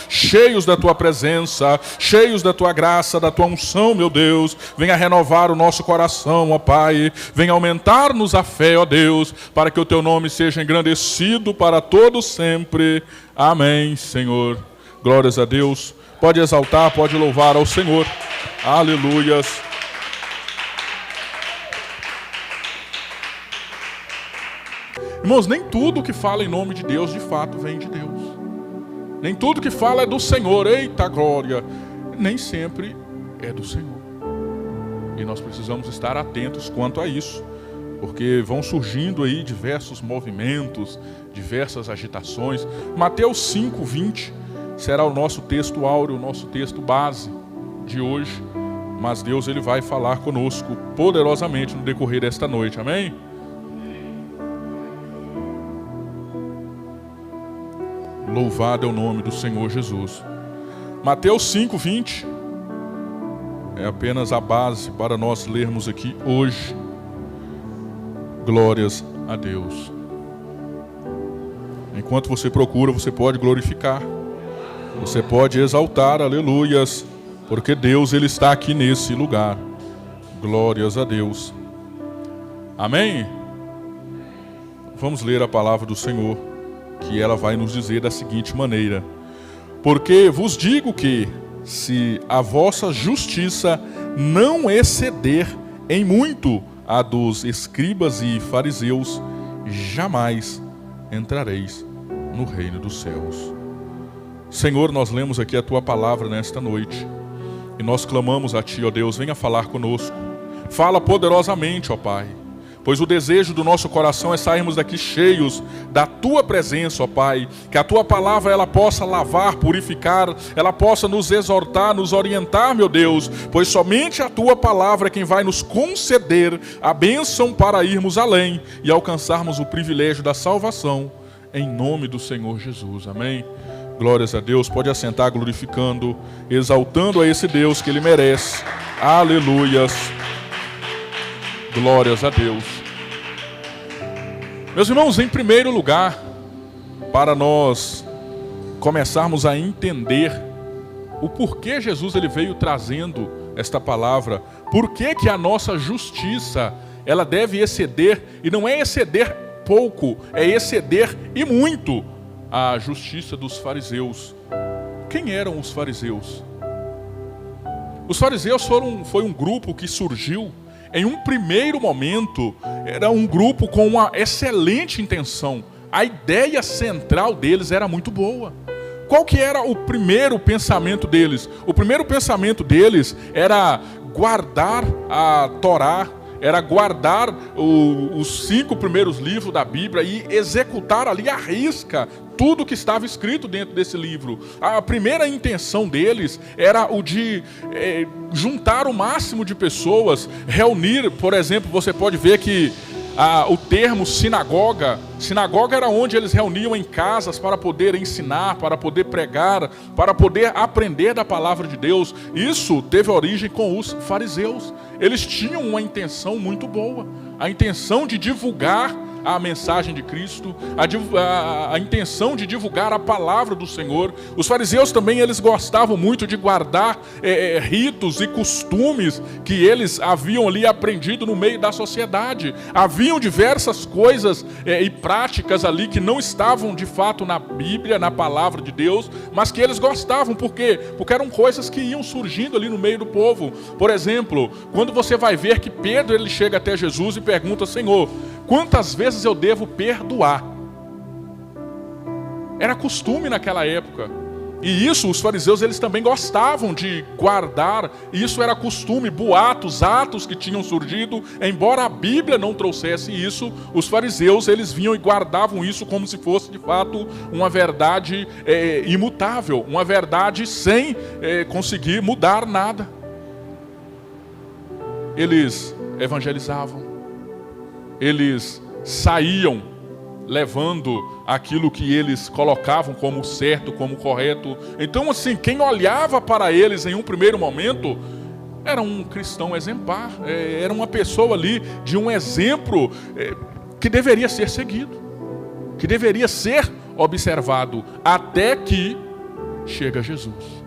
cheios da tua presença, cheios da tua graça, da tua unção, meu Deus. Venha renovar o nosso coração, ó Pai. Venha aumentar-nos a fé, ó Deus, para que o teu nome seja engrandecido para todos sempre. Amém, Senhor. Glórias a Deus. Pode exaltar, pode louvar ao Senhor. Aleluias. Irmãos, nem tudo que fala em nome de Deus, de fato, vem de Deus. Nem tudo que fala é do Senhor. Eita glória! Nem sempre é do Senhor. E nós precisamos estar atentos quanto a isso. Porque vão surgindo aí diversos movimentos, diversas agitações. Mateus 5:20 será o nosso texto áureo, o nosso texto base de hoje. Mas Deus, Ele vai falar conosco poderosamente no decorrer desta noite. Amém? Louvado é o nome do Senhor Jesus. Mateus 5:20 é apenas a base para nós lermos aqui hoje. Glórias a Deus. Enquanto você procura, você pode glorificar. Você pode exaltar, aleluias, porque Deus, Ele está aqui nesse lugar. Glórias a Deus. Amém? Vamos ler a palavra do Senhor, que ela vai nos dizer da seguinte maneira: porque vos digo que, se a vossa justiça não exceder em muito a dos escribas e fariseus, jamais entrareis no reino dos céus. Senhor, nós lemos aqui a Tua palavra nesta noite, e nós clamamos a Ti, ó Deus, venha falar conosco. Fala poderosamente, ó Pai. Pois o desejo do nosso coração é sairmos daqui cheios da Tua presença, ó Pai. Que a Tua palavra ela possa lavar, purificar, ela possa nos exortar, nos orientar, meu Deus. Pois somente a Tua palavra é quem vai nos conceder a bênção para irmos além e alcançarmos o privilégio da salvação. Em nome do Senhor Jesus. Amém? Glórias a Deus. Pode assentar glorificando, exaltando a esse Deus que Ele merece. Aleluias. Glórias a Deus. Meus irmãos, em primeiro lugar, para nós começarmos a entender o porquê Jesus ele veio trazendo esta palavra, por que a nossa justiça ela deve exceder, e não é exceder pouco, é exceder e muito a justiça dos fariseus. Quem eram os fariseus? Os fariseus foi um grupo que surgiu. Em um primeiro momento, era um grupo com uma excelente intenção. A ideia central deles era muito boa. Qual que era o primeiro pensamento deles? O primeiro pensamento deles era guardar a Torá, era guardar os 5 primeiros livros da Bíblia e executar ali à risca tudo que estava escrito dentro desse livro. A primeira intenção deles era o de juntar o máximo de pessoas, reunir, por exemplo, você pode ver que o termo sinagoga era onde eles reuniam em casas para poder ensinar, para poder pregar, para poder aprender da palavra de Deus. Isso teve origem com os fariseus. Eles tinham uma intenção muito boa, a intenção de divulgar a mensagem de Cristo, a intenção de divulgar a palavra do Senhor. Os fariseus também eles gostavam muito de guardar ritos e costumes que eles haviam ali aprendido no meio da sociedade. Haviam diversas coisas e práticas ali que não estavam de fato na Bíblia, na palavra de Deus, mas que eles gostavam. Por quê? Porque eram coisas que iam surgindo ali no meio do povo. Por exemplo, quando você vai ver que Pedro ele chega até Jesus e pergunta: Senhor, quantas vezes eu devo perdoar? Era costume naquela época. E isso os fariseus eles também gostavam de guardar. Isso era costume, boatos, atos que tinham surgido. Embora a Bíblia não trouxesse isso, os fariseus eles vinham e guardavam isso como se fosse de fato uma verdade imutável. Uma verdade sem conseguir mudar nada. Eles evangelizavam. Eles saíam levando aquilo que eles colocavam como certo, como correto. Então, assim, quem olhava para eles em um primeiro momento era um cristão exemplar, era uma pessoa ali de um exemplo que deveria ser seguido, que deveria ser observado, até que chega Jesus.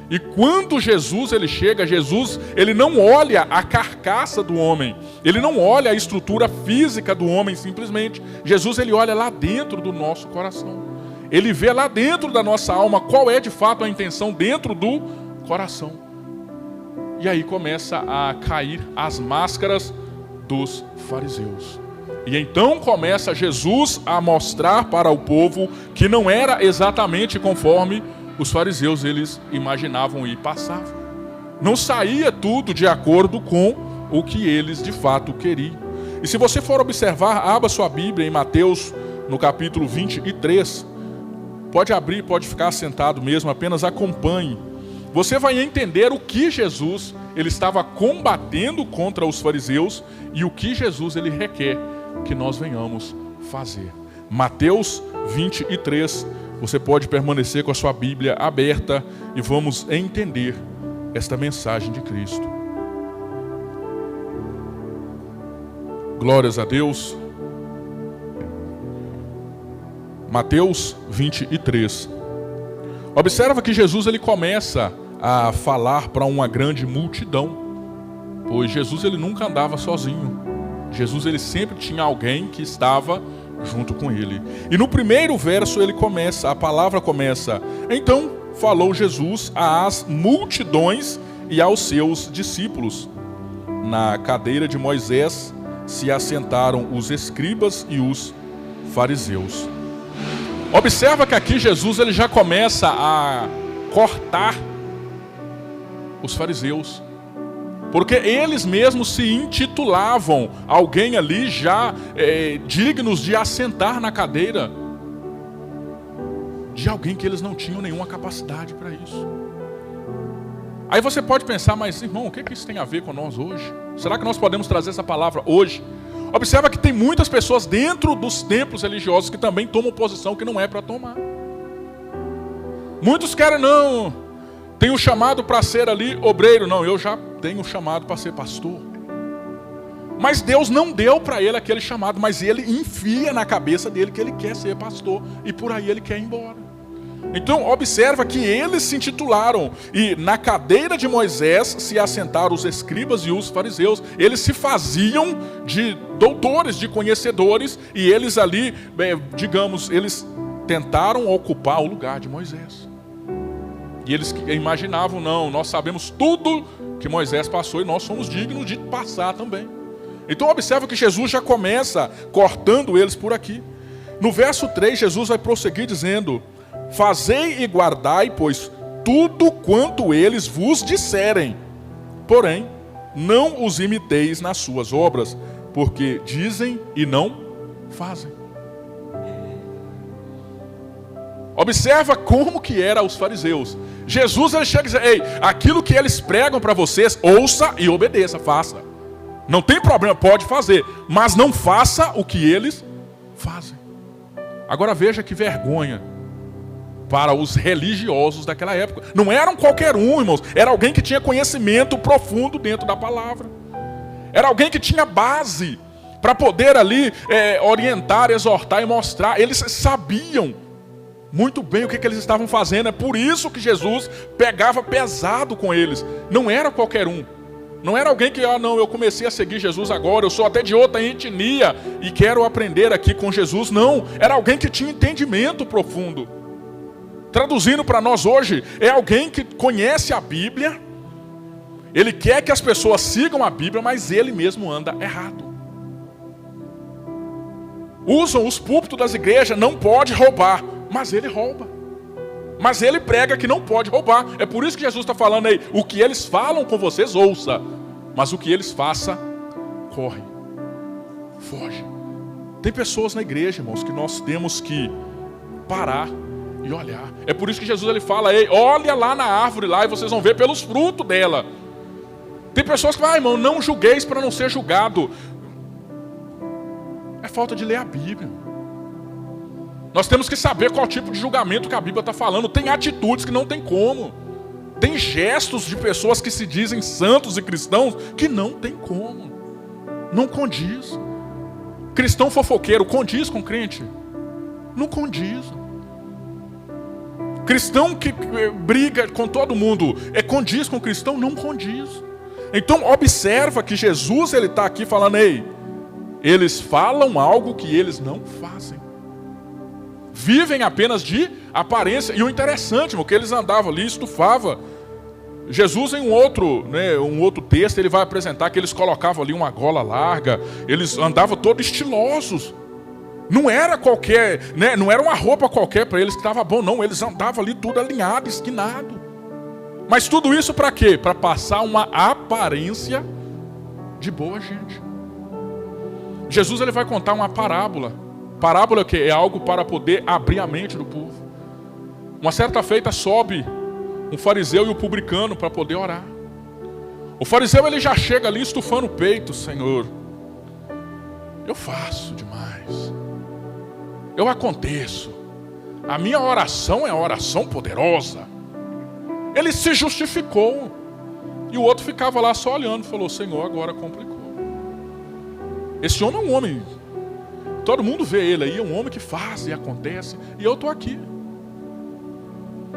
E quando Jesus ele chega, Jesus ele não olha a carcaça do homem, ele não olha a estrutura física do homem simplesmente. Jesus ele olha lá dentro do nosso coração. Ele vê lá dentro da nossa alma qual é de fato a intenção dentro do coração. E aí começa a cair as máscaras dos fariseus. E então começa Jesus a mostrar para o povo que não era exatamente conforme os fariseus eles imaginavam e passavam. Não saía tudo de acordo com o que eles de fato queriam. E se você for observar, abra sua Bíblia em Mateus, no capítulo 23. Pode abrir, pode ficar sentado mesmo, apenas acompanhe. Você vai entender o que Jesus ele estava combatendo contra os fariseus e o que Jesus ele requer que nós venhamos fazer. Mateus 23. Você pode permanecer com a sua Bíblia aberta e vamos entender esta mensagem de Cristo. Glórias a Deus. Mateus 23. Observa que Jesus ele começa a falar para uma grande multidão, pois Jesus ele nunca andava sozinho. Jesus ele sempre tinha alguém que estava junto com ele. E no primeiro verso a palavra começa: então falou Jesus às multidões e aos seus discípulos. Na cadeira de Moisés se assentaram os escribas e os fariseus. Observa que aqui Jesus ele já começa a cortar os fariseus, porque eles mesmos se intitulavam alguém ali já dignos de assentar na cadeira de alguém que eles não tinham nenhuma capacidade para isso. Aí você pode pensar, mas irmão, o que isso tem a ver com nós hoje? Será que nós podemos trazer essa palavra hoje? Observa que tem muitas pessoas dentro dos templos religiosos que também tomam posição que não é para tomar. Muitos querem, não, tem um chamado para ser ali obreiro. Não, eu já tenho um chamado para ser pastor. Mas Deus não deu para ele aquele chamado, mas ele enfia na cabeça dele que ele quer ser pastor. E por aí ele quer ir embora. Então observa que eles se intitularam, e na cadeira de Moisés se assentaram os escribas e os fariseus. Eles se faziam de doutores, de conhecedores, e eles ali, digamos, eles tentaram ocupar o lugar de Moisés. E eles imaginavam, não, nós sabemos tudo que Moisés passou e nós somos dignos de passar também. Então observa que Jesus já começa cortando eles por aqui. No verso 3, Jesus vai prosseguir dizendo: fazei e guardai, pois, tudo quanto eles vos disserem. Porém, não os imiteis nas suas obras, porque dizem e não fazem. Observa como que eram os fariseus. Jesus ele chega e diz: ei, aquilo que eles pregam para vocês, ouça e obedeça, faça. Não tem problema, pode fazer, mas não faça o que eles fazem. Agora veja que vergonha para os religiosos daquela época. Não eram qualquer um, irmãos. Era alguém que tinha conhecimento profundo dentro da palavra. Era alguém que tinha base para poder ali orientar, exortar e mostrar. Eles sabiam muito bem o que eles estavam fazendo. É por isso que Jesus pegava pesado com eles. Não era qualquer um. Não era alguém que, não, eu comecei a seguir Jesus agora, eu sou até de outra etnia e quero aprender aqui com Jesus. Não, era alguém que tinha entendimento profundo. Traduzindo para nós hoje, é alguém que conhece a Bíblia, ele quer que as pessoas sigam a Bíblia, mas ele mesmo anda errado. Usam os púlpitos das igrejas, não pode roubar, mas ele rouba. Mas ele prega que não pode roubar. É por isso que Jesus está falando aí, o que eles falam com vocês, ouça, mas o que eles façam, corre, foge. Tem pessoas na igreja, irmãos, que nós temos que parar e olhar. É por isso que Jesus ele fala: ei, olha lá na árvore lá e vocês vão ver pelos frutos dela. Tem pessoas que falam: irmão, não julgueis para não ser julgado. É falta de ler a Bíblia. Nós temos que saber qual tipo de julgamento que a Bíblia está falando. Tem atitudes que não tem como. Tem gestos de pessoas que se dizem santos e cristãos que não tem como. Não condiz. Cristão fofoqueiro condiz com crente? Não condiz. Cristão que briga com todo mundo, condiz com o cristão? Não condiz. Então observa que Jesus está aqui falando, ei, eles falam algo que eles não fazem. Vivem apenas de aparência. E o interessante, irmão, que eles andavam ali, estufava. Jesus em um outro texto, ele vai apresentar que eles colocavam ali uma gola larga, eles andavam todos estilosos. Não era qualquer, não era uma roupa qualquer para eles que estava bom, não. Eles andavam ali tudo alinhado, esquinado. Mas tudo isso para quê? Para passar uma aparência de boa gente. Jesus ele vai contar uma parábola. Parábola que é algo para poder abrir a mente do povo. Uma certa feita sobe um fariseu e o publicano para poder orar. O fariseu ele já chega ali estufando o peito, Senhor. Eu faço demais. Eu aconteço. A minha oração é uma oração poderosa. Ele se justificou. E o outro ficava lá só olhando. Falou, Senhor, agora complicou. Esse homem é um homem. Todo mundo vê ele aí. É um homem que faz e acontece. E eu estou aqui.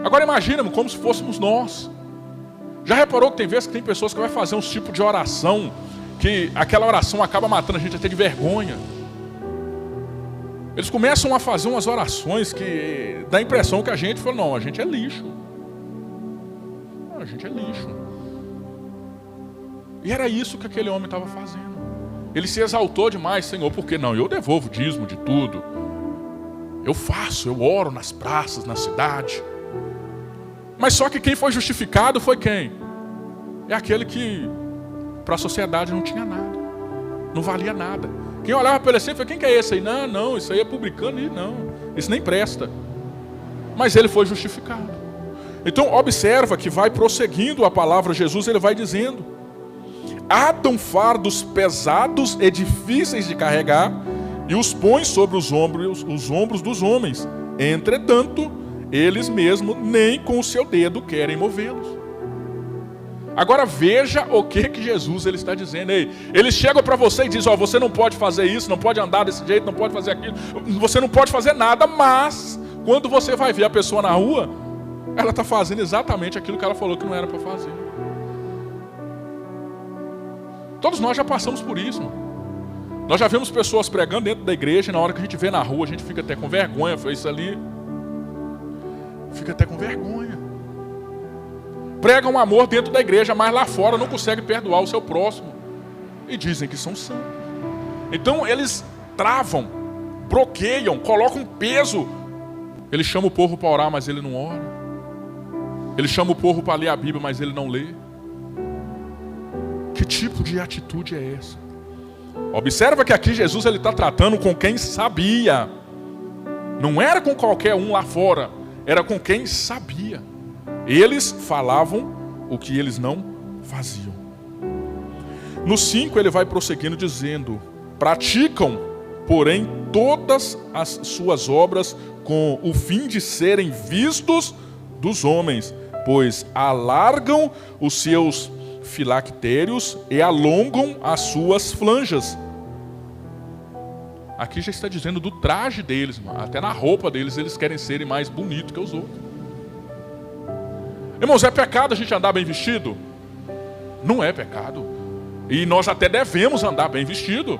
Agora imagina, como se fôssemos nós. Já reparou que tem vezes que tem pessoas que vai fazer uns tipos de oração, que aquela oração acaba matando a gente até de vergonha. Eles começam a fazer umas orações que dá a impressão que a gente fala, não, a gente é lixo. A gente é lixo. E era isso que aquele homem estava fazendo. Ele se exaltou demais, Senhor, porque não, eu devolvo o dízimo de tudo. Eu faço, eu oro nas praças, na cidade. Mas só que quem foi justificado foi quem? É aquele que para a sociedade não tinha nada. Não valia nada. Quem olhava para ele assim, falou, quem que é esse aí? Não, isso aí é publicano, e não, isso nem presta. Mas ele foi justificado. Então observa que vai prosseguindo a palavra de Jesus, ele vai dizendo, atam fardos pesados e difíceis de carregar e os põem sobre os ombros dos homens. Entretanto, eles mesmos nem com o seu dedo querem movê-los. Agora veja o que Jesus ele está dizendo. Eles chegam para você e dizem, você não pode fazer isso, não pode andar desse jeito, não pode fazer aquilo, você não pode fazer nada, mas quando você vai ver a pessoa na rua, ela está fazendo exatamente aquilo que ela falou que não era para fazer. Todos nós já passamos por isso, mano. Nós já vemos pessoas pregando dentro da igreja, e na hora que a gente vê na rua, a gente fica até com vergonha, foi isso ali. Fica até com vergonha. Pregam amor dentro da igreja, mas lá fora não conseguem perdoar o seu próximo. E dizem que são santos. Então eles travam, bloqueiam, colocam peso. Ele chama o povo para orar, mas ele não ora. Ele chama o povo para ler a Bíblia, mas ele não lê. Que tipo de atitude é essa? Observa que aqui Jesus está tratando com quem sabia. Não era com qualquer um lá fora. Era com quem sabia. Eles falavam o que eles não faziam. No 5 ele vai prosseguindo dizendo, praticam, porém, todas as suas obras com o fim de serem vistos dos homens, pois alargam os seus filactérios e alongam as suas flanjas. Aqui já está dizendo do traje deles, mano. Até na roupa deles eles querem serem mais bonitos que os outros. Irmãos, é pecado a gente andar bem vestido? Não é pecado. E nós até devemos andar bem vestido.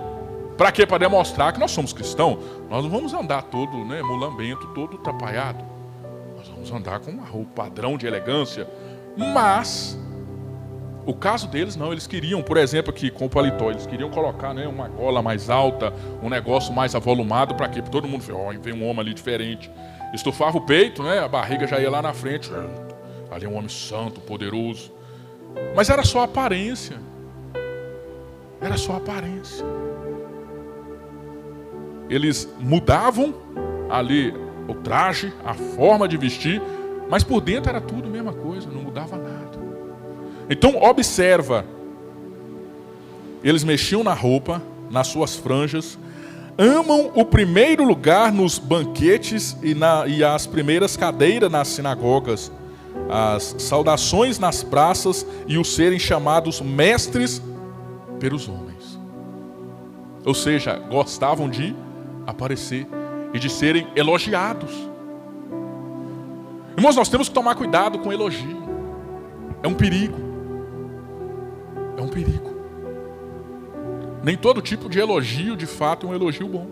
Para quê? Para demonstrar que nós somos cristãos. Nós não vamos andar todo mulambento, todo atrapalhado. Nós vamos andar com uma roupa padrão de elegância. Mas o caso deles não, eles queriam, por exemplo, aqui com o paletó, eles queriam colocar uma gola mais alta, um negócio mais avolumado, para quê? Para todo mundo ver, vem um homem ali diferente. Estufava o peito, a barriga já ia lá na frente. Ali é um homem santo, poderoso. Mas era só aparência. Era só aparência. Eles mudavam ali o traje, a forma de vestir, mas por dentro era tudo a mesma coisa, não mudava nada. Então observa, eles mexiam na roupa, nas suas franjas, amam o primeiro lugar nos banquetes e as primeiras cadeiras nas sinagogas, as saudações nas praças e os serem chamados mestres pelos homens. Ou seja, gostavam de aparecer e de serem elogiados. Irmãos, nós temos que tomar cuidado com elogio. É um perigo. É um perigo. Nem todo tipo de elogio, de fato, é um elogio bom.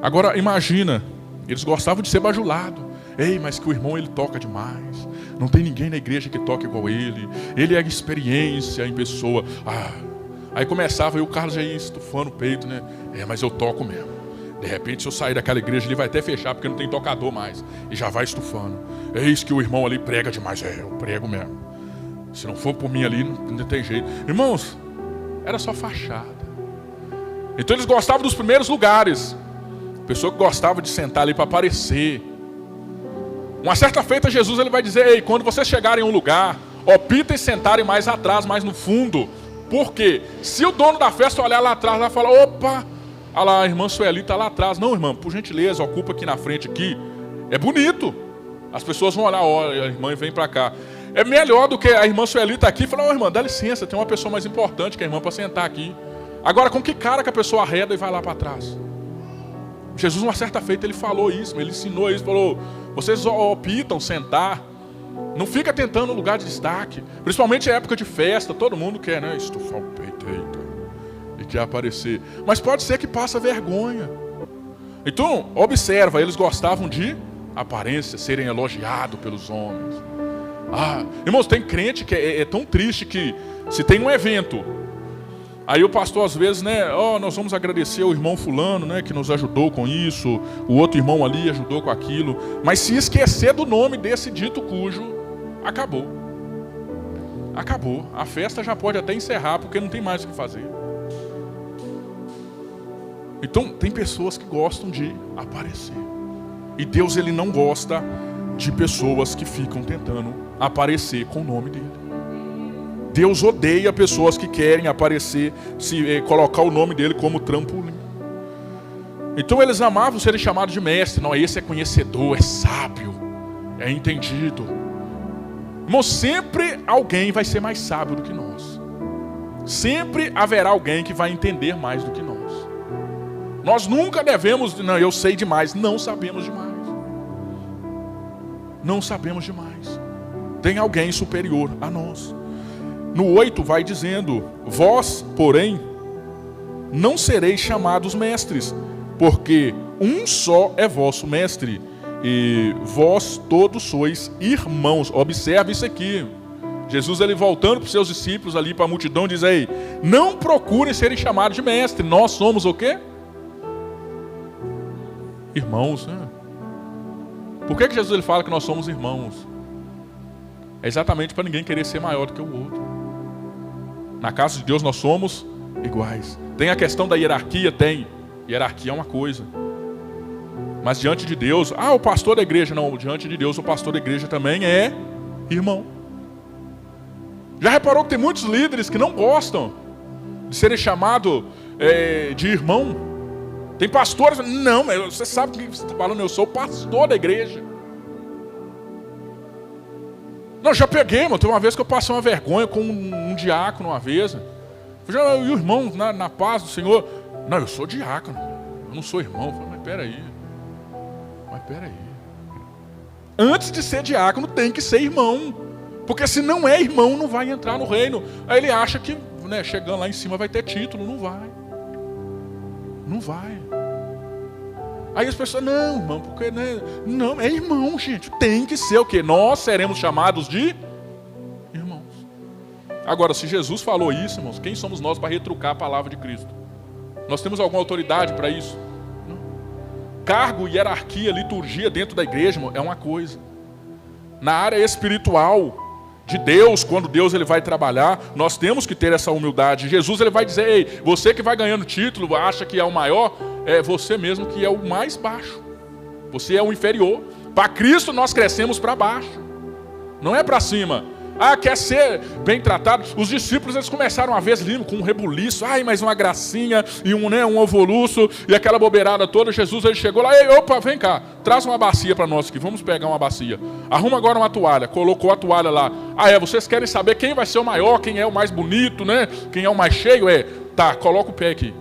Agora, imagina, eles gostavam de ser bajulados. Ei, mas que o irmão, ele toca demais. Não tem ninguém na igreja que toque igual ele. Ele é experiência em pessoa. Aí começava, e o Carlos já ia estufando o peito, né? Mas eu toco mesmo. De repente, se eu sair daquela igreja, ele vai até fechar, porque não tem tocador mais. E já vai estufando. Eis que o irmão ali prega demais. Eu prego mesmo. Se não for por mim ali, não tem jeito. Irmãos, era só fachada. Então eles gostavam dos primeiros lugares. Pessoa que gostava de sentar ali para aparecer. Uma certa feita, Jesus ele vai dizer: ei, quando vocês chegarem em um lugar, optem sentarem mais atrás, mais no fundo. Por quê? Se o dono da festa olhar lá atrás, vai falar: opa, olha lá, a irmã Sueli está lá atrás. Não, irmã, por gentileza, ocupa aqui na frente aqui. É bonito. As pessoas vão olhar: olha, a irmã vem para cá. É melhor do que a irmã Sueli está aqui e falar: ô irmã, dá licença, tem uma pessoa mais importante que a irmã para sentar aqui. Agora, com que cara que a pessoa arreda e vai lá para trás? Jesus, uma certa feita, ele falou isso, ele ensinou isso, falou: vocês optam sentar, não fica tentando lugar de destaque, principalmente em época de festa, todo mundo quer, né, estufar o peito, eita, e quer aparecer, mas pode ser que passa vergonha. Então, observa, eles gostavam de aparência, serem elogiados pelos homens. Irmãos, tem crente que é tão triste que se tem um evento, aí o pastor às vezes, né, nós vamos agradecer ao irmão fulano, né, que nos ajudou com isso, o outro irmão ali ajudou com aquilo, mas se esquecer do nome desse dito cujo, acabou. Acabou. A festa já pode até encerrar, porque não tem mais o que fazer. Então, tem pessoas que gostam de aparecer. E Deus, ele não gosta de pessoas que ficam tentando aparecer com o nome dele. Deus odeia pessoas que querem aparecer, colocar o nome dele como trampolim. Então eles amavam serem chamados de mestre. Não, esse é conhecedor, é sábio, é entendido. Irmão, sempre alguém vai ser mais sábio do que nós. Sempre haverá alguém que vai entender mais do que nós. Nós nunca devemos, não, eu sei demais. Não sabemos demais. Não sabemos demais. Tem alguém superior a nós. No 8 vai dizendo: vós, porém, não sereis chamados mestres, porque um só é vosso mestre, e vós todos sois irmãos. Observe isso aqui. Jesus, ele voltando para os seus discípulos ali, para a multidão, diz: ei, não procurem serem chamados de mestre. Nós somos o quê? Irmãos, né? Por que Jesus ele fala que nós somos irmãos? É exatamente para ninguém querer ser maior do que o outro. Na casa de Deus nós somos iguais. Tem a questão da hierarquia? Tem. Hierarquia é uma coisa. Mas diante de Deus, o pastor da igreja, não, diante de Deus o pastor da igreja também é irmão. Já reparou que tem muitos líderes que não gostam de serem chamados de irmão? Tem pastores, não, mas você sabe o que você está falando, eu sou o pastor da igreja. Não, já peguei, mano. Tem uma vez que eu passei uma vergonha com um diácono uma vez. E o irmão, na paz do Senhor. Não, eu sou diácono, eu não sou irmão. Eu falei: mas peraí. Antes de ser diácono tem que ser irmão. Porque se não é irmão, não vai entrar no reino. Aí ele acha que, né, chegando lá em cima vai ter título. Não vai. Não vai. Aí as pessoas: não, irmão, porque, né? Não, é irmão, gente. Tem que ser o quê? Nós seremos chamados de irmãos. Agora, se Jesus falou isso, irmãos, quem somos nós para retrucar a palavra de Cristo? Nós temos alguma autoridade para isso? Não. Cargo, hierarquia, liturgia dentro da igreja, irmão, é uma coisa. Na área espiritual de Deus, quando Deus ele vai trabalhar, nós temos que ter essa humildade. Jesus ele vai dizer: ei, você que vai ganhando título, acha que é o maior, é você mesmo que é o mais baixo. Você é o inferior. Para Cristo nós crescemos para baixo, não é para cima. Quer ser bem tratado? Os discípulos eles começaram uma vez com um rebuliço, mais uma gracinha e um ovoluço e aquela bobeirada toda. Jesus ele chegou lá: ei, opa, vem cá, traz uma bacia para nós aqui, vamos pegar uma bacia. Arruma agora uma toalha. Colocou a toalha lá. Vocês querem saber quem vai ser o maior, quem é o mais bonito, né? Quem é o mais cheio? Tá, coloca o pé aqui.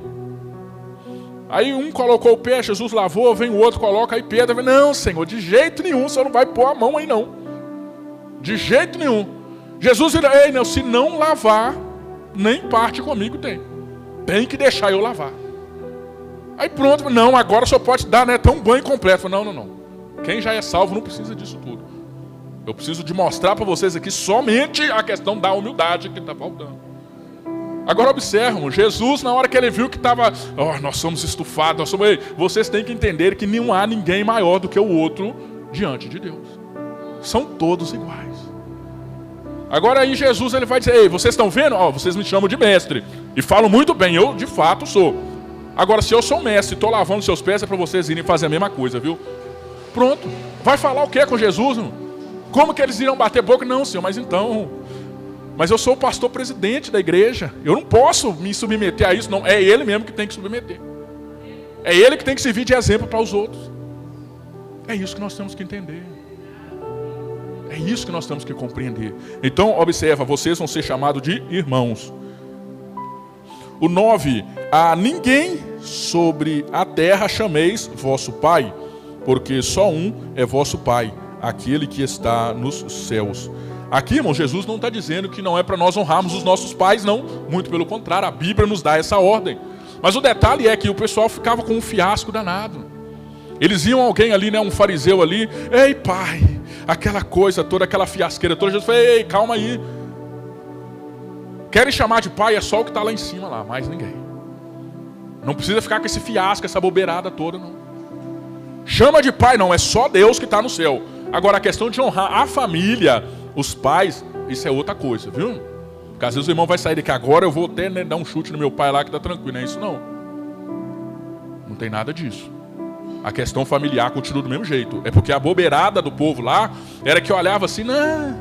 Aí um colocou o pé, Jesus lavou, vem o outro, coloca, aí Pedro, não, Senhor, de jeito nenhum, o Senhor não vai pôr a mão aí não. De jeito nenhum. Jesus, ei, não, se não lavar, nem parte comigo tem. Tem que deixar eu lavar. Aí pronto, não, agora só pode dar, né, tão banho completo. Não. Quem já é salvo não precisa disso tudo. Eu preciso de mostrar para vocês aqui somente a questão da humildade que está faltando. Agora observam, Jesus, na hora que ele viu que estava, nós somos estufados, vocês têm que entender que não há ninguém maior do que o outro diante de Deus. São todos iguais. Agora aí Jesus ele vai dizer, ei, vocês estão vendo? Vocês me chamam de mestre. E falam muito bem, eu de fato sou. Agora se eu sou mestre e estou lavando seus pés, é para vocês irem fazer a mesma coisa, viu? Pronto. Vai falar o que com Jesus? Não? Como que eles irão bater boca? Não, Senhor, mas eu sou o pastor presidente da igreja. Eu não posso me submeter a isso, não. É ele mesmo que tem que submeter. É ele que tem que servir de exemplo para os outros. É isso que nós temos que entender. É isso que nós temos que compreender. Então, observa, vocês vão ser chamados de irmãos. O 9, a ninguém sobre a terra chameis vosso pai, porque só um é vosso pai, aquele que está nos céus. Aqui, irmão, Jesus não está dizendo que não é para nós honrarmos os nossos pais, não. Muito pelo contrário, a Bíblia nos dá essa ordem. Mas o detalhe é que o pessoal ficava com um fiasco danado. Eles iam alguém ali, né, um fariseu ali, ei pai, aquela coisa toda, aquela fiasqueira toda. Jesus falou, ei, calma aí. Querem chamar de pai, é só o que está lá em cima, lá, mais ninguém. Não precisa ficar com esse fiasco, essa bobeirada toda, não. Chama de pai, não, é só Deus que está no céu. Agora a questão de honrar a família, os pais, isso é outra coisa, viu? Porque às vezes o irmão vai sair daqui agora, eu vou até, né, dar um chute no meu pai lá que está tranquilo, não é isso não. Não tem nada disso. A questão familiar continua do mesmo jeito. É porque a bobeirada do povo lá era que eu olhava assim, não,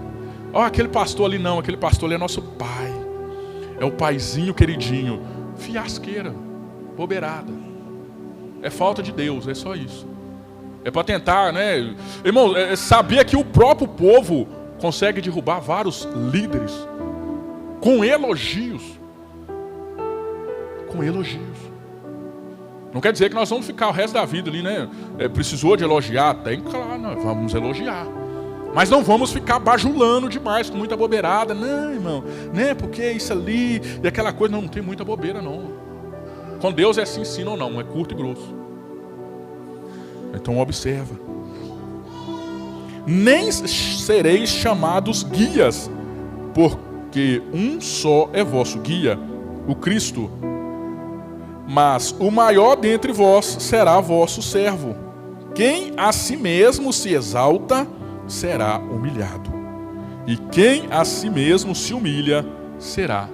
aquele pastor ali não, aquele pastor ali é nosso pai. É o paizinho queridinho. Fiasqueira, bobeirada. É falta de Deus, é só isso. É para tentar, né? Irmão, sabia que o próprio povo consegue derrubar vários líderes com elogios. Com elogios. Não quer dizer que nós vamos ficar o resto da vida ali, né? Precisou de elogiar? Tem, claro, nós vamos elogiar. Mas não vamos ficar bajulando demais, com muita bobeirada. Não, irmão, né? Porque isso ali e aquela coisa, não tem muita bobeira, não. Com Deus é sim, sim ou não, é curto e grosso. Então observa. Nem sereis chamados guias, porque um só é vosso guia, o Cristo. Mas o maior dentre vós será vosso servo. Quem a si mesmo se exalta, será humilhado. E quem a si mesmo se humilha, será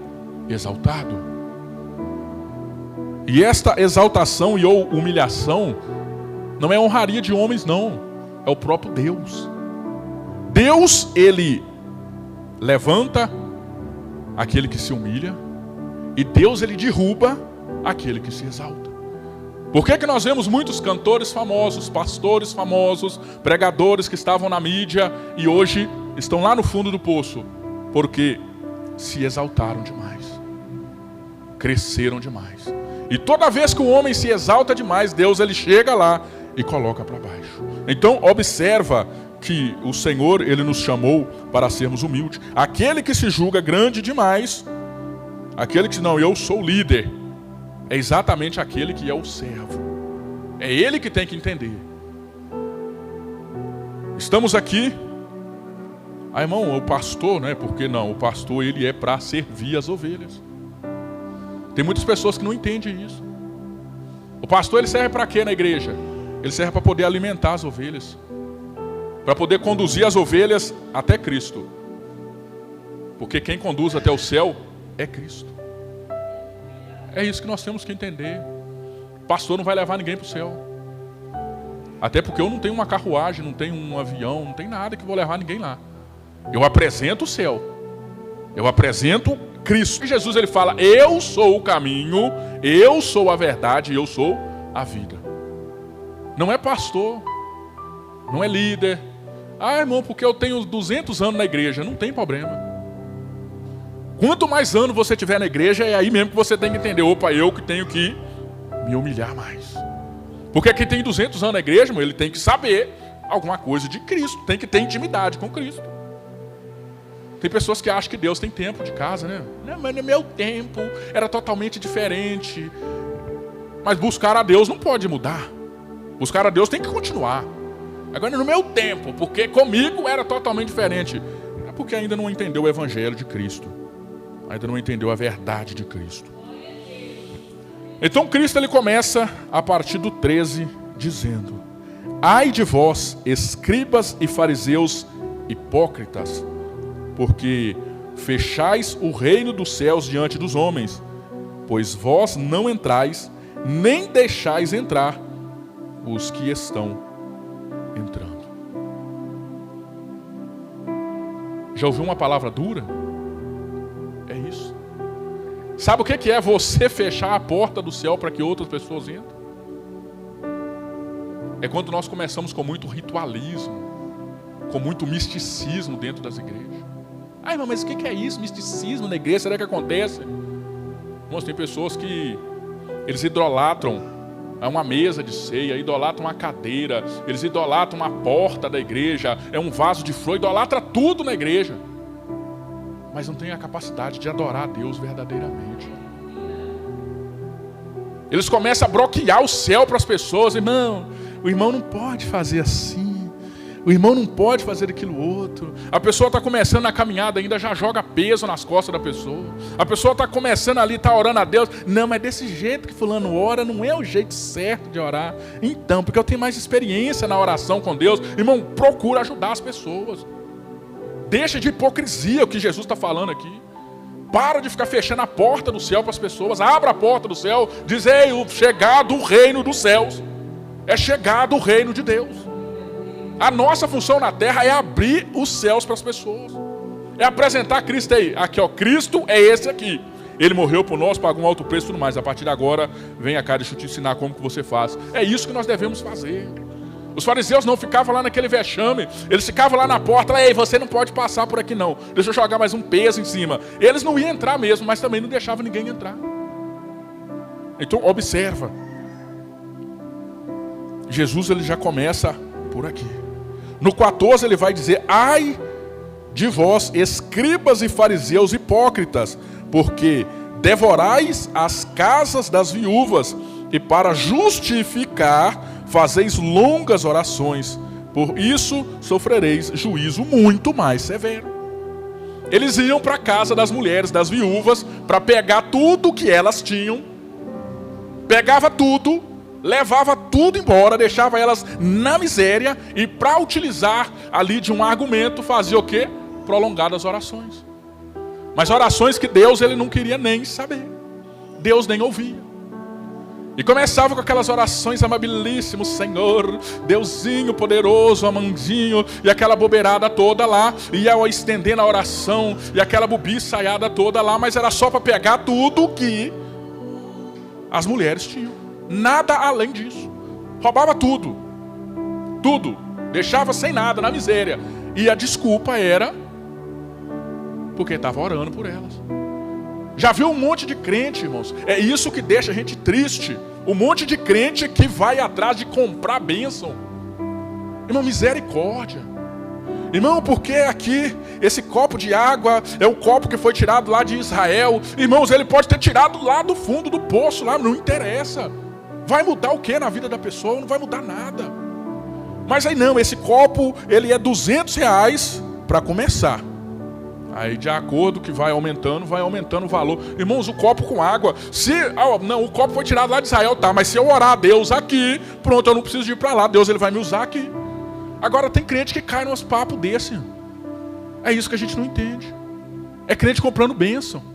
exaltado. E esta exaltação e ou humilhação não é honraria de homens, não. É o próprio Deus. Deus, ele levanta aquele que se humilha. E Deus, ele derruba aquele que se exalta. Por que nós vemos muitos cantores famosos, pastores famosos, pregadores que estavam na mídia e hoje estão lá no fundo do poço? Porque se exaltaram demais. Cresceram demais. E toda vez que o homem se exalta demais, Deus ele chega lá e coloca para baixo. Então observa que o Senhor ele nos chamou para sermos humildes. Aquele que se julga grande demais, aquele que não, eu sou líder, é exatamente aquele que é o servo. É ele que tem que entender. Estamos aqui. Irmão, o pastor, né? Por que não? O pastor ele é para servir as ovelhas. Tem muitas pessoas que não entendem isso. O pastor ele serve para quê na igreja? Ele serve para poder alimentar as ovelhas, para poder conduzir as ovelhas até Cristo. Porque quem conduz até o céu é Cristo. É isso que nós temos que entender. O pastor não vai levar ninguém para o céu. Até porque eu não tenho uma carruagem, não tenho um avião, não tem nada que vou levar ninguém lá. Eu apresento o céu. Eu apresento Cristo. E Jesus ele fala, eu sou o caminho, eu sou a verdade, eu sou a vida. Não é pastor, não é líder. Irmão, porque eu tenho 200 anos na igreja. Não tem problema. Quanto mais anos você tiver na igreja, é aí mesmo que você tem que entender. Opa, eu que tenho que me humilhar mais. Porque quem tem 200 anos na igreja, irmão, ele tem que saber alguma coisa de Cristo, tem que ter intimidade com Cristo. Tem pessoas que acham que Deus tem tempo de casa, né? Não, mas no meu tempo era totalmente diferente. Mas buscar a Deus não pode mudar. Buscar a Deus tem que continuar. Agora no meu tempo, porque comigo era totalmente diferente. É porque ainda não entendeu o evangelho de Cristo. Ainda não entendeu a verdade de Cristo. Então Cristo ele começa a partir do 13 dizendo: ai de vós, escribas e fariseus hipócritas, porque fechais o reino dos céus diante dos homens, pois vós não entrais, nem deixais entrar os que estão entrando. Já ouviu uma palavra dura? É isso. Sabe o que é você fechar a porta do céu para que outras pessoas entrem? É quando nós começamos com muito ritualismo, com muito misticismo dentro das igrejas. Ai, irmão, mas o que é isso? Misticismo na igreja? Será que acontece? Irmãos, tem pessoas que eles idolatram uma mesa de ceia, idolatram uma cadeira, eles idolatram uma porta da igreja, um vaso de flor, idolatra tudo na igreja. Mas não tem a capacidade de adorar a Deus verdadeiramente. Eles começam a bloquear o céu para as pessoas. Irmão, o irmão não pode fazer assim. O irmão não pode fazer aquilo outro. A pessoa está começando a caminhada ainda, já joga peso nas costas da pessoa. A pessoa está começando ali, está orando a Deus. Não, mas desse jeito que fulano ora, não é o jeito certo de orar. Então, porque eu tenho mais experiência na oração com Deus. Irmão, procura ajudar as pessoas. Deixa de hipocrisia o que Jesus está falando aqui. Para de ficar fechando a porta do céu para as pessoas. Abra a porta do céu. Diz, ei, chegado o reino dos céus. É chegado o reino de Deus. A nossa função na terra é abrir os céus para as pessoas. É apresentar Cristo aí. Aqui, ó, Cristo é esse aqui. Ele morreu por nós, pagou um alto preço e tudo mais. A partir de agora, vem cá, deixa eu te ensinar como que você faz. É isso que nós devemos fazer. Os fariseus não ficavam lá naquele vexame. Eles ficavam lá na porta. Ei, você não pode passar por aqui não. Deixa eu jogar mais um peso em cima. Eles não iam entrar mesmo, mas também não deixavam ninguém entrar. Então, observa. Jesus ele já começa por aqui. No 14 ele vai dizer: ai de vós, escribas e fariseus hipócritas, porque devorais as casas das viúvas, e para justificar fazeis longas orações. Por isso sofrereis juízo muito mais severo. Eles iam para a casa das mulheres, das viúvas, para pegar tudo que elas tinham. Pegava tudo, levava tudo embora, deixava elas na miséria, e para utilizar ali de um argumento, fazia o quê? Prolongadas orações. Mas orações que Deus ele não queria nem saber. Deus nem ouvia. E começava com aquelas orações amabilíssimas: Senhor, Deusinho poderoso, amandinho, e aquela bobeirada toda lá, e ia estendendo a oração, e aquela bubiçaiada toda lá, mas era só para pegar tudo que as mulheres tinham. Nada além disso. Roubava tudo. Tudo. Deixava sem nada, na miséria. E a desculpa era porque estava orando por elas. Já viu um monte de crente, irmãos? É isso que deixa a gente triste. Um monte de crente que vai atrás de comprar bênção. Irmão, misericórdia. Irmão, porque aqui esse copo de água é o copo que foi tirado lá de Israel. Irmãos, ele pode ter tirado lá do fundo do poço, lá, não interessa. Vai mudar o que na vida da pessoa? Não vai mudar nada. Mas aí não, esse copo ele é R$200 para começar. Aí de acordo que vai aumentando o valor. Irmãos, o copo com água, o copo foi tirado lá de Israel, tá, mas se eu orar a Deus aqui, pronto, eu não preciso de ir para lá, Deus ele vai me usar aqui. Agora tem crente que cai nos papos desse. É isso que a gente não entende. É crente comprando bênção.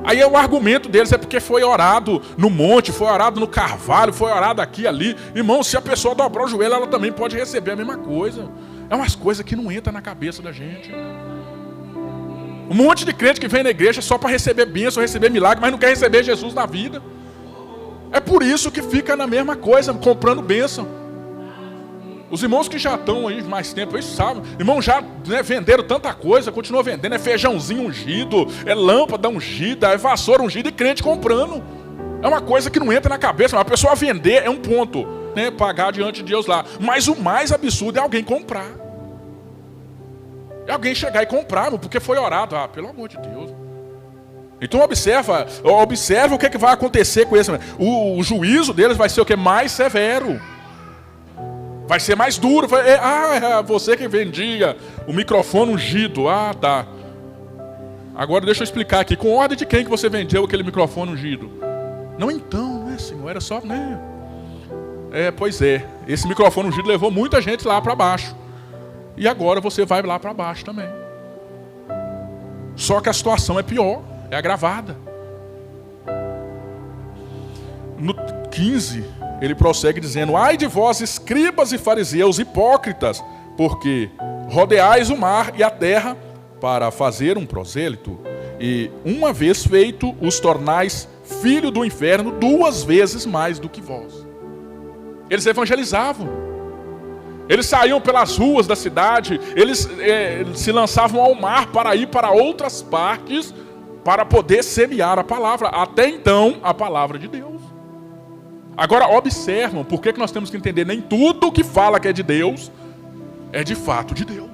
Aí o argumento deles é porque foi orado no monte, foi orado no carvalho, foi orado aqui ali. Irmão, se a pessoa dobrar o joelho, ela também pode receber a mesma coisa. É umas coisas que não entram na cabeça da gente. Um monte de crente que vem na igreja só para receber bênção, receber milagre, mas não quer receber Jesus na vida. É por isso que fica na mesma coisa, comprando bênção. Os irmãos que já estão aí mais tempo, eles sabem. Irmãos já venderam tanta coisa, continuam vendendo. É feijãozinho ungido, é lâmpada ungida, é vassoura ungida e crente comprando. É uma coisa que não entra na cabeça. Uma pessoa vender é um ponto, né? Pagar diante de Deus lá. Mas o mais absurdo é alguém comprar. É alguém chegar e comprar, porque foi orado. Ah, pelo amor de Deus. Então observa o que, é que vai acontecer com esse. O juízo deles vai ser o que? Mais severo. Vai ser mais duro. Você que vendia o microfone ungido. Ah, tá. Agora deixa eu explicar aqui. Com ordem de quem que você vendeu aquele microfone ungido? Não então, né, Senhor? Era só, né? Pois é. Esse microfone ungido levou muita gente lá para baixo. E agora você vai lá para baixo também. Só que a situação é pior. É agravada. No 15, ele prossegue dizendo: ai de vós, escribas e fariseus hipócritas, porque rodeais o mar e a terra para fazer um prosélito, e uma vez feito, os tornais filho do inferno 2 vezes mais do que vós. Eles evangelizavam. Eles saíam pelas ruas da cidade, eles se lançavam ao mar para ir para outras partes, para poder semear a palavra, até então a palavra de Deus. Agora observam, por que nós temos que entender, nem tudo que fala que é de Deus, é de fato de Deus.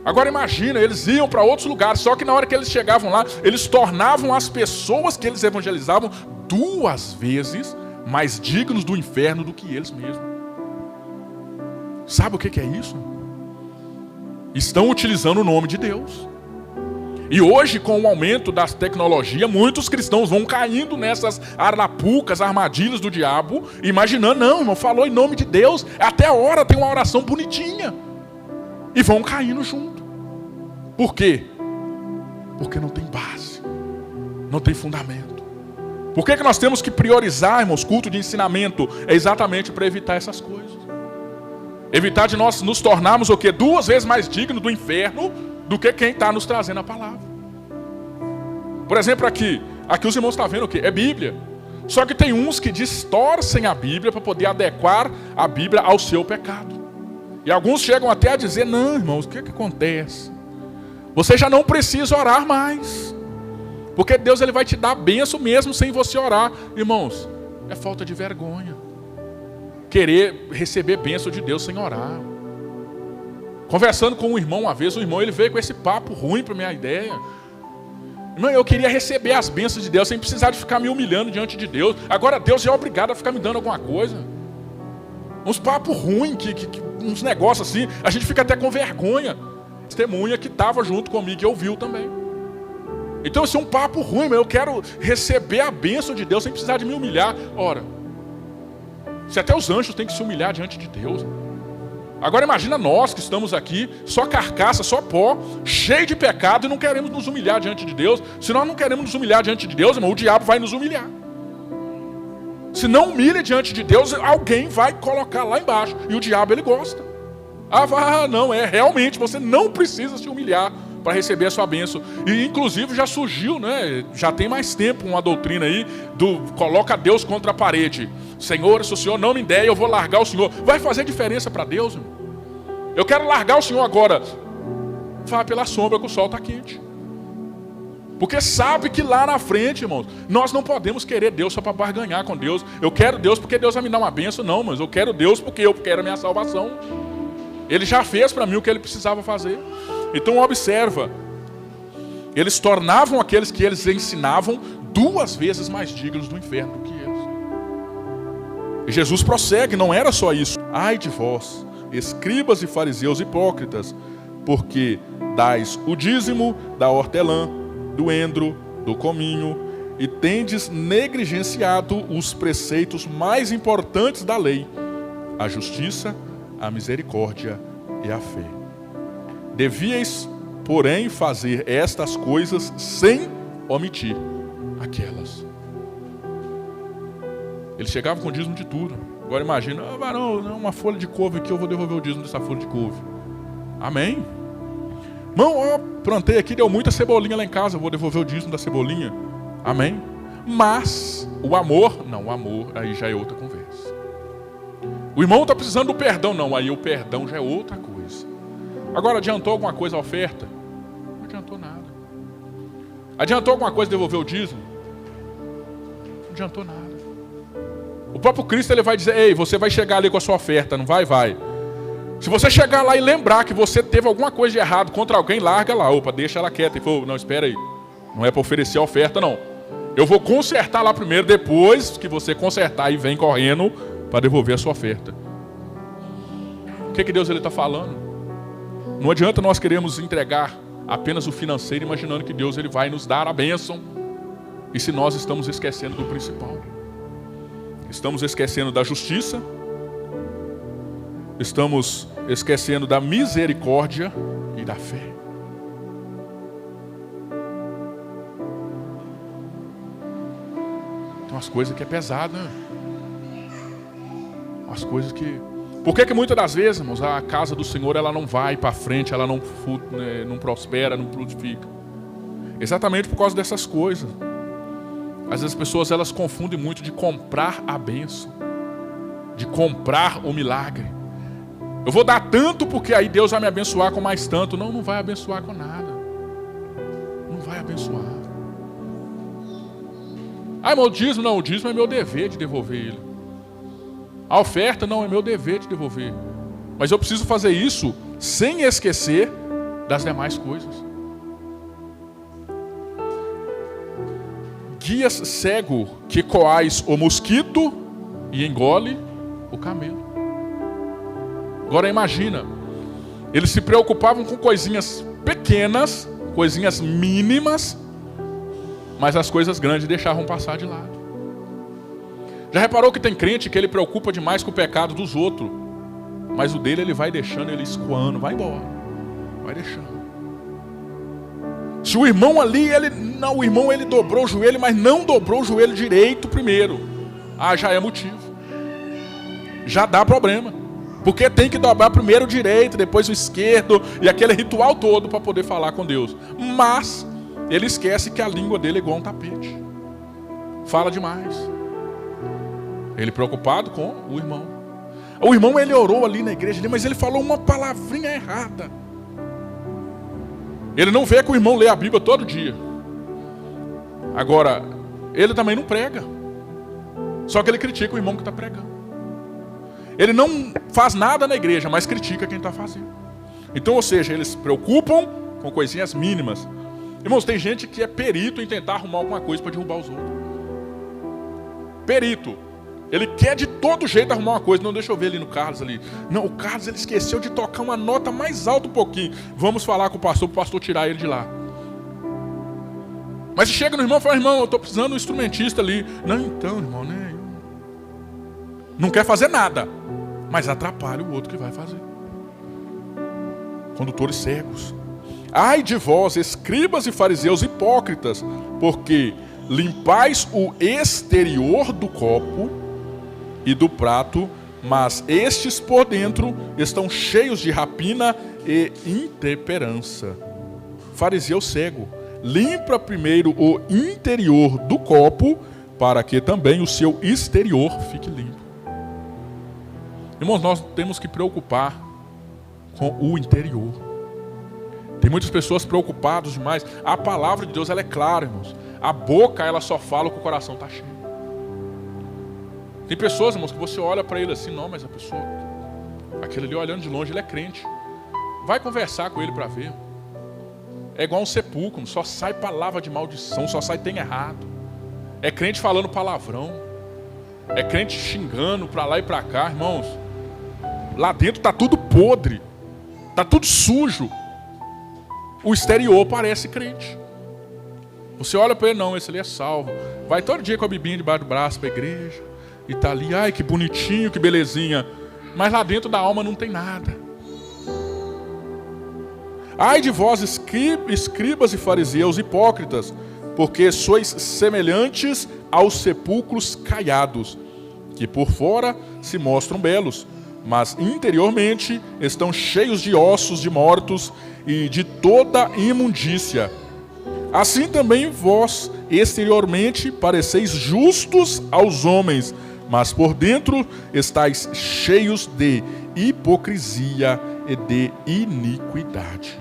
Agora imagina, eles iam para outros lugares, só que na hora que eles chegavam lá, eles tornavam as pessoas que eles evangelizavam 2 vezes mais dignos do inferno do que eles mesmos. Sabe o que é isso? Estão utilizando o nome de Deus. E hoje, com o aumento da tecnologia, muitos cristãos vão caindo nessas arapucas, armadilhas do diabo, imaginando, não, irmão, falou em nome de Deus, até a hora tem uma oração bonitinha. E vão caindo junto. Por quê? Porque não tem base, não tem fundamento. Por que nós temos que priorizar, irmãos, culto de ensinamento? É exatamente para evitar essas coisas. Evitar de nós nos tornarmos o quê? 2 vezes mais dignos do inferno do que quem está nos trazendo a palavra. Por exemplo, aqui os irmãos estão vendo o quê? É Bíblia. Só que tem uns que distorcem a Bíblia para poder adequar a Bíblia ao seu pecado. E alguns chegam até a dizer, não, irmãos, o que acontece? Você já não precisa orar mais. Porque Deus ele vai te dar bênção mesmo sem você orar. Irmãos, é falta de vergonha. Querer receber bênção de Deus sem orar. Conversando com um irmão uma vez, o irmão ele veio com esse papo ruim para minha ideia. Irmão, eu queria receber as bênçãos de Deus sem precisar de ficar me humilhando diante de Deus. Agora Deus é obrigado a ficar me dando alguma coisa. Uns papos ruins, uns negócios assim, a gente fica até com vergonha. Testemunha que estava junto comigo e ouviu também. Então esse é um papo ruim, mas eu quero receber a bênção de Deus sem precisar de me humilhar. Ora, se até os anjos têm que se humilhar diante de Deus. Agora imagina nós que estamos aqui, só carcaça, só pó, cheio de pecado e não queremos nos humilhar diante de Deus. Se nós não queremos nos humilhar diante de Deus, irmão, o diabo vai nos humilhar. Se não humilha diante de Deus, alguém vai colocar lá embaixo. E o diabo ele gosta. Não, realmente, você não precisa se humilhar para receber a sua bênção. E inclusive já surgiu, né? Já tem mais tempo uma doutrina aí do coloca Deus contra a parede. Senhor, se o Senhor não me der, eu vou largar o Senhor. Vai fazer diferença para Deus, irmão? Eu quero largar o Senhor agora. Vá pela sombra que o sol está quente. Porque sabe que lá na frente, irmãos, nós não podemos querer Deus só para barganhar com Deus. Eu quero Deus porque Deus vai me dar uma bênção. Não, mas eu quero Deus porque eu quero a minha salvação. Ele já fez para mim o que ele precisava fazer. Então observa. Eles tornavam aqueles que eles ensinavam 2 vezes mais dignos do inferno do que eles. E Jesus prossegue, não era só isso. Ai de vós, escribas e fariseus hipócritas, porque dais o dízimo da hortelã, do endro, do cominho, e tendes negligenciado os preceitos mais importantes da lei, a justiça, a misericórdia e a fé. Devíeis, porém, fazer estas coisas sem omitir aquelas. Eles chegavam com o dízimo de tudo. Agora imagina, varão, uma folha de couve aqui, eu vou devolver o dízimo dessa folha de couve. Amém? Irmão, plantei aqui, deu muita cebolinha lá em casa, eu vou devolver o dízimo da cebolinha. Amém? Mas o amor, não, o amor aí já é outra conversa. O irmão está precisando do perdão, não, aí o perdão já é outra coisa. Agora, adiantou alguma coisa a oferta? Não adiantou nada. Adiantou alguma coisa devolver o dízimo? Não adiantou nada. O próprio Cristo ele vai dizer, ei, você vai chegar ali com a sua oferta, não vai? Vai. Se você chegar lá e lembrar que você teve alguma coisa de errado contra alguém, larga lá. Opa, deixa ela quieta. E falou, não, espera aí. Não é para oferecer a oferta, não. Eu vou consertar lá primeiro, depois que você consertar e vem correndo para devolver a sua oferta. O que Deus está falando? Não adianta nós queremos entregar apenas o financeiro, imaginando que Deus ele vai nos dar a bênção. E se nós estamos esquecendo do principal. Estamos esquecendo da justiça. Estamos esquecendo da misericórdia e da fé. Tem umas coisas que é pesada, né? Umas coisas que... Por que muitas das vezes, irmãos, a casa do Senhor ela não vai para frente, ela não prospera, não frutifica? Exatamente por causa dessas coisas. Às vezes as pessoas elas confundem muito de comprar a bênção, de comprar o milagre. Eu vou dar tanto porque aí Deus vai me abençoar com mais tanto. Não, não vai abençoar com nada. Não vai abençoar. Ah, irmão, o dízimo? Não, o dízimo é meu dever de devolver ele. A oferta não é meu dever de devolver. Mas eu preciso fazer isso sem esquecer das demais coisas. Guias cego que coais o mosquito e engole o camelo. Agora imagina, eles se preocupavam com coisinhas pequenas, coisinhas mínimas, mas as coisas grandes deixavam passar de lado. Já reparou que tem crente que ele preocupa demais com o pecado dos outros, mas o dele ele vai deixando, ele escoando, vai embora, vai deixando. Se o irmão ali, o irmão ele dobrou o joelho, mas não dobrou o joelho direito primeiro, já é motivo, já dá problema. Porque tem que dobrar primeiro o direito, depois o esquerdo, e aquele ritual todo para poder falar com Deus. Mas ele esquece que a língua dele é igual um tapete. Fala demais. Ele preocupado com o irmão. O irmão ele orou ali na igreja, mas ele falou uma palavrinha errada. Ele não vê que o irmão lê a Bíblia todo dia. Agora, ele também não prega. Só que ele critica o irmão que está pregando. Ele não faz nada na igreja, mas critica quem está fazendo. Então, ou seja, eles se preocupam com coisinhas mínimas. Irmãos, tem gente que é perito em tentar arrumar alguma coisa para derrubar os outros. Perito. Ele quer de todo jeito arrumar uma coisa. Não, deixa eu ver ali no Carlos ali. Não, o Carlos ele esqueceu de tocar uma nota mais alta um pouquinho. Vamos falar com o pastor, para o pastor tirar ele de lá. Mas se chega no irmão e fala, irmão, eu estou precisando de um instrumentista ali. Não, então, irmão, né? Não quer fazer nada, mas atrapalha o outro que vai fazer. Condutores cegos. Ai de vós, escribas e fariseus hipócritas, porque limpais o exterior do copo e do prato, mas estes por dentro estão cheios de rapina e intemperança. Fariseu cego, limpa primeiro o interior do copo, para que também o seu exterior fique limpo. Irmãos, nós temos que preocupar com o interior. Tem muitas pessoas preocupadas demais. A palavra de Deus ela é clara, irmãos. A boca ela só fala o que o coração está cheio. Tem pessoas, irmãos, que você olha para ele assim, não, mas a pessoa, aquele ali olhando de longe, ele é crente. Vai conversar com ele para ver. É igual um sepulcro, só sai palavra de maldição, só sai tem errado. É crente falando palavrão. É crente xingando para lá e para cá, irmãos. Lá dentro está tudo podre. Está tudo sujo. O exterior parece crente. Você olha para ele, não, esse ali é salvo. Vai todo dia com a bibinha debaixo do braço para a igreja. E está ali, ai que bonitinho, que belezinha. Mas lá dentro da alma não tem nada. Ai de vós, escribas e fariseus hipócritas, porque sois semelhantes aos sepulcros caiados, que por fora se mostram belos, mas interiormente estão cheios de ossos de mortos e de toda imundícia. Assim também vós exteriormente pareceis justos aos homens, mas por dentro estáis cheios de hipocrisia e de iniquidade.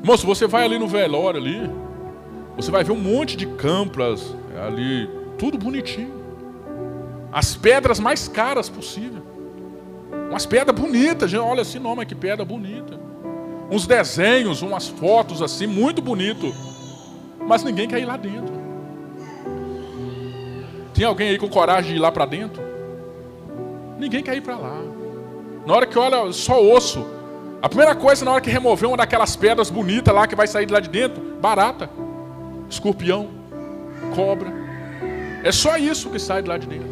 Moço, você vai ali no velório ali, você vai ver um monte de câmpulas, ali, tudo bonitinho. As pedras mais caras possível. Umas pedras bonitas, gente, olha assim, não, mas que pedra bonita. Uns desenhos, umas fotos assim, muito bonito. Mas ninguém quer ir lá dentro. Tem alguém aí com coragem de ir lá para dentro? Ninguém quer ir para lá. Na hora que olha, só osso. A primeira coisa, na hora que remover uma daquelas pedras bonitas lá, que vai sair de lá de dentro, barata, escorpião, cobra. É só isso que sai de lá de dentro.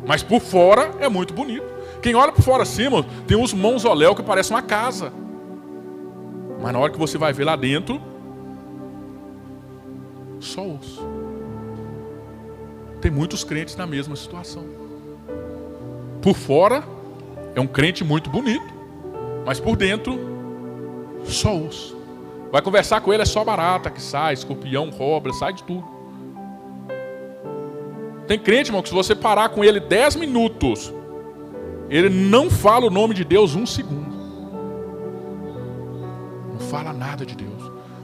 Mas por fora é muito bonito. Quem olha por fora assim, irmão, tem uns mausoléus que parecem uma casa. Mas na hora que você vai ver lá dentro, só osso. Tem muitos crentes na mesma situação. Por fora, é um crente muito bonito. Mas por dentro, só osso. Vai conversar com ele, é só barata que sai, escorpião, cobra, sai de tudo. Tem crente, irmão, que se você parar com ele 10 minutos, ele não fala o nome de Deus 1 segundo. Não fala nada de Deus.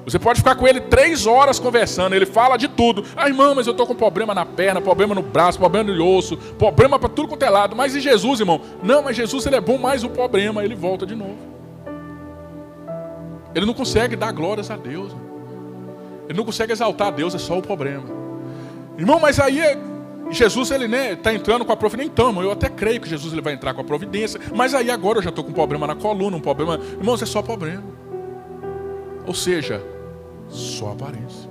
Você pode ficar com ele 3 horas conversando, ele fala de tudo. Ah, irmão, mas eu estou com problema na perna, problema no braço, problema no osso, problema para tudo quanto é lado. Mas e Jesus, irmão? Não, mas Jesus ele é bom, mas o problema, ele volta de novo. Ele não consegue dar glórias a Deus. Irmão. Ele não consegue exaltar a Deus, é só o problema. Irmão, mas aí Jesus ele está entrando com a providência. Então, irmão, eu até creio que Jesus ele vai entrar com a providência. Mas aí agora eu já estou com um problema na coluna, um problema... Irmãos, é só problema. Ou seja... só aparência.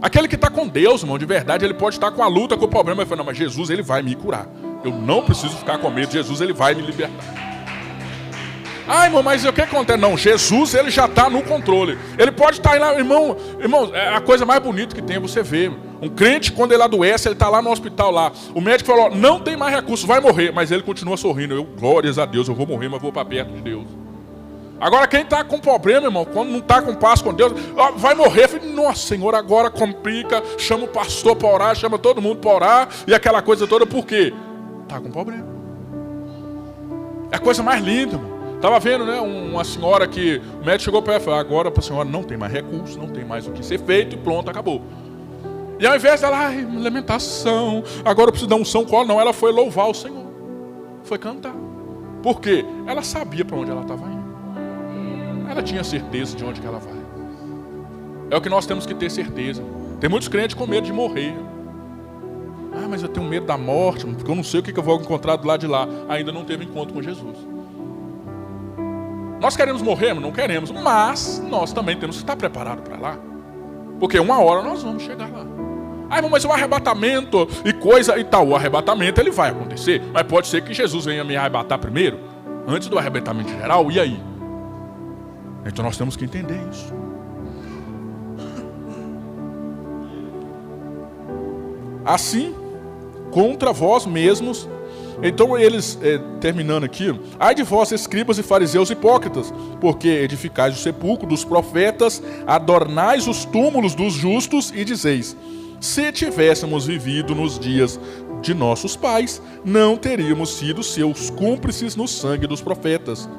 Aquele que está com Deus, irmão, de verdade, ele pode estar com a luta, com o problema. Ele fala, não, mas Jesus, ele vai me curar. Eu não preciso ficar com medo. Jesus, ele vai me libertar. Ah, irmão, mas o que acontece? Não, Jesus, ele já está no controle. Ele pode estar aí lá, irmão, é a coisa mais bonita que tem, você vê. Um crente, quando ele adoece, ele está lá no hospital lá. O médico falou, não tem mais recurso, vai morrer. Mas ele continua sorrindo. Eu, glórias a Deus, eu vou morrer, mas vou para perto de Deus. Agora quem está com problema, irmão, quando não está com paz com Deus, vai morrer. Nossa, Senhor, agora complica, chama o pastor para orar, chama todo mundo para orar, e aquela coisa toda, por quê? Está com problema. É a coisa mais linda, irmão. Estava vendo, né, uma senhora que o médico chegou para ela e falou, agora para a senhora não tem mais recurso, não tem mais o que ser feito, e pronto, acabou. E ao invés dela, lamentação, agora eu preciso dar unção, não, ela foi louvar o Senhor. Foi cantar. Por quê? Ela sabia para onde ela estava indo. Ela tinha certeza de onde que ela vai. É o que nós temos que ter certeza. Tem muitos crentes com medo de morrer. Ah, mas eu tenho medo da morte, porque eu não sei o que eu vou encontrar do lado de lá. Ainda não teve encontro com Jesus. Nós queremos morrer, mas não queremos. Mas nós também temos que estar preparados para lá. Porque uma hora nós vamos chegar lá. Ah, irmão, mas o arrebatamento e coisa e tal. O arrebatamento ele vai acontecer. Mas pode ser que Jesus venha me arrebatar primeiro. Antes do arrebatamento geral. E aí? Então nós temos que entender isso. Assim, contra vós mesmos. Então eles, terminando aqui, ai de vós, escribas e fariseus hipócritas, porque edificais o sepulcro dos profetas, adornais os túmulos dos justos e dizeis, se tivéssemos vivido nos dias de nossos pais, não teríamos sido seus cúmplices no sangue dos profetas.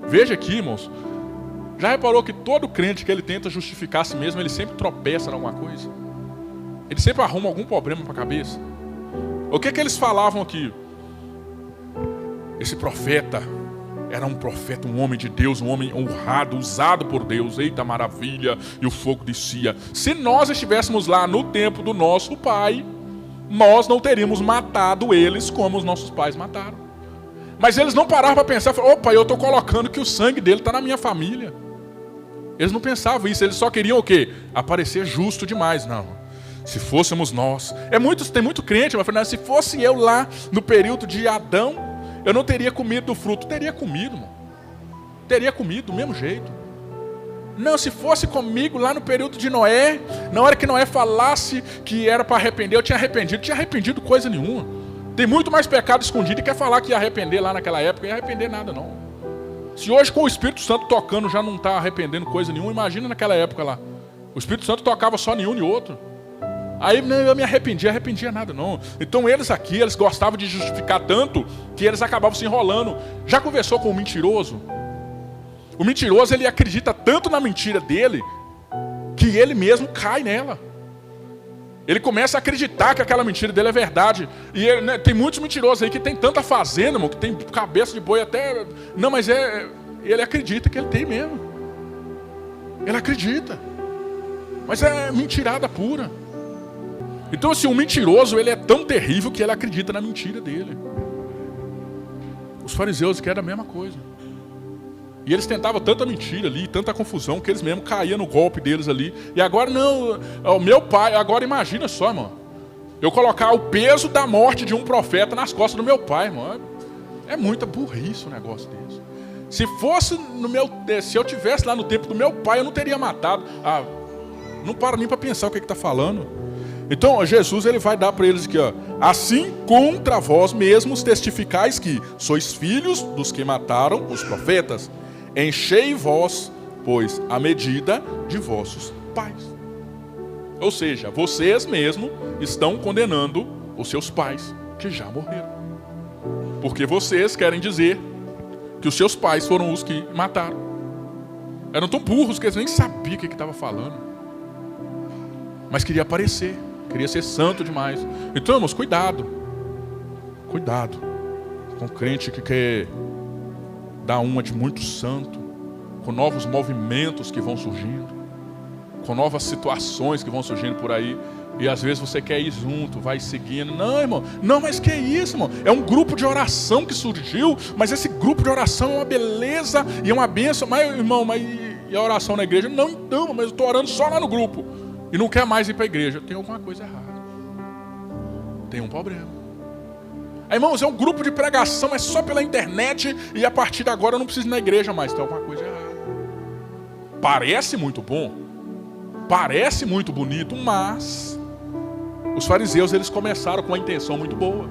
Veja aqui, irmãos, já reparou que todo crente que ele tenta justificar a si mesmo, ele sempre tropeça em alguma coisa? Ele sempre arruma algum problema para a cabeça? O que eles falavam aqui? Esse profeta era um profeta, um homem de Deus, um homem honrado, usado por Deus. Eita maravilha, e o fogo descia. Se nós estivéssemos lá no tempo do nosso pai, nós não teríamos matado eles como os nossos pais mataram. Mas eles não paravam para pensar, opa, eu estou colocando que o sangue dele está na minha família. Eles não pensavam isso, eles só queriam o quê? Aparecer justo demais. Não, se fôssemos nós. Tem muito crente, mas Fernando, se fosse eu lá no período de Adão, eu não teria comido do fruto. Teria comido, irmão. Teria comido do mesmo jeito. Não, se fosse comigo lá no período de Noé, na hora que Noé falasse que era para arrepender, eu tinha arrependido. Não tinha arrependido coisa nenhuma. Tem muito mais pecado escondido e quer falar que ia arrepender lá naquela época. Não ia arrepender nada, não. Se hoje com o Espírito Santo tocando já não está arrependendo coisa nenhuma, imagina naquela época lá. O Espírito Santo tocava só nenhum e outro. Aí não, eu me arrependia nada não. Então eles aqui, eles gostavam de justificar tanto que eles acabavam se enrolando. Já conversou com o mentiroso? O mentiroso, ele acredita tanto na mentira dele que ele mesmo cai nela. Ele começa a acreditar que aquela mentira dele é verdade. E ele, né, tem muitos mentirosos aí que tem tanta fazenda, irmão, que tem cabeça de boi até... Não, mas ele acredita que ele tem mesmo. Ele acredita. Mas é mentirada pura. Então, assim, um mentiroso, ele é tão terrível que ele acredita na mentira dele. Os fariseus querem a mesma coisa. E eles tentavam tanta mentira ali, tanta confusão, que eles mesmo caíam no golpe deles ali. E agora não, o meu pai, agora imagina só, irmão. Eu colocar o peso da morte de um profeta nas costas do meu pai, irmão. É muita burrice um negócio desse. Se eu tivesse lá no tempo do meu pai, eu não teria matado. Não para nem para pensar o que está falando. Então Jesus ele vai dar para eles aqui, ó. Assim contra vós mesmos testificais que sois filhos dos que mataram os profetas. Enchei vós, pois, a medida de vossos pais. Ou seja, vocês mesmos estão condenando os seus pais que já morreram. Porque vocês querem dizer que os seus pais foram os que mataram. Eram tão burros que eles nem sabiam o que estava falando. Mas queria aparecer, queria ser santo demais. Então, irmãos, cuidado. Cuidado com crente que quer dar uma de muito santo, com novos movimentos que vão surgindo, com novas situações que vão surgindo por aí, e às vezes você quer ir junto, vai seguindo. Não, irmão, não, mas que isso, irmão? É um grupo de oração que surgiu, mas esse grupo de oração é uma beleza e é uma bênção. Mas, irmão, e a oração na igreja? Não, então, mas eu estou orando só lá no grupo e não quer mais ir para a igreja. Tem alguma coisa errada. Tem um problema. Aí, irmãos, é um grupo de pregação, é só pela internet e a partir de agora eu não preciso ir na igreja mais. Tem alguma coisa errada. Parece muito bom, parece muito bonito, mas os fariseus eles começaram com uma intenção muito boa.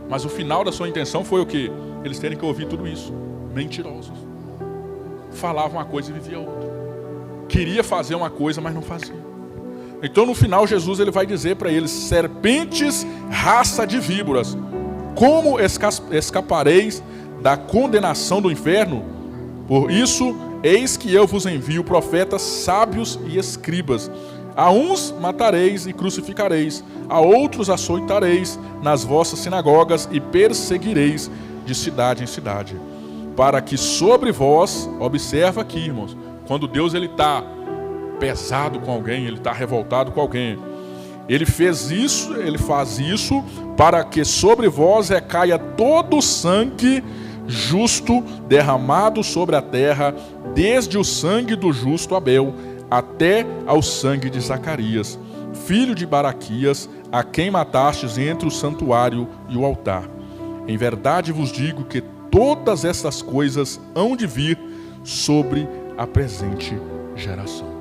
Mas o final da sua intenção foi o quê? Eles terem que ouvir tudo isso. Mentirosos. Falavam uma coisa e viviam outra. Queria fazer uma coisa, mas não fazia. Então no final Jesus ele vai dizer para eles: serpentes, raça de víboras, como escapareis da condenação do inferno? Por isso, eis que eu vos envio profetas sábios e escribas. A uns matareis e crucificareis, a outros açoitareis nas vossas sinagogas e perseguireis de cidade em cidade. Para que sobre vós, observa aqui, irmãos, quando Deus ele está pesado com alguém, ele está revoltado com alguém, ele faz isso para que sobre vós recaia todo o sangue justo derramado sobre a terra, desde o sangue do justo Abel até ao sangue de Zacarias, filho de Baraquias, a quem matastes entre o santuário e o altar. Em verdade vos digo que todas essas coisas hão de vir sobre a presente geração.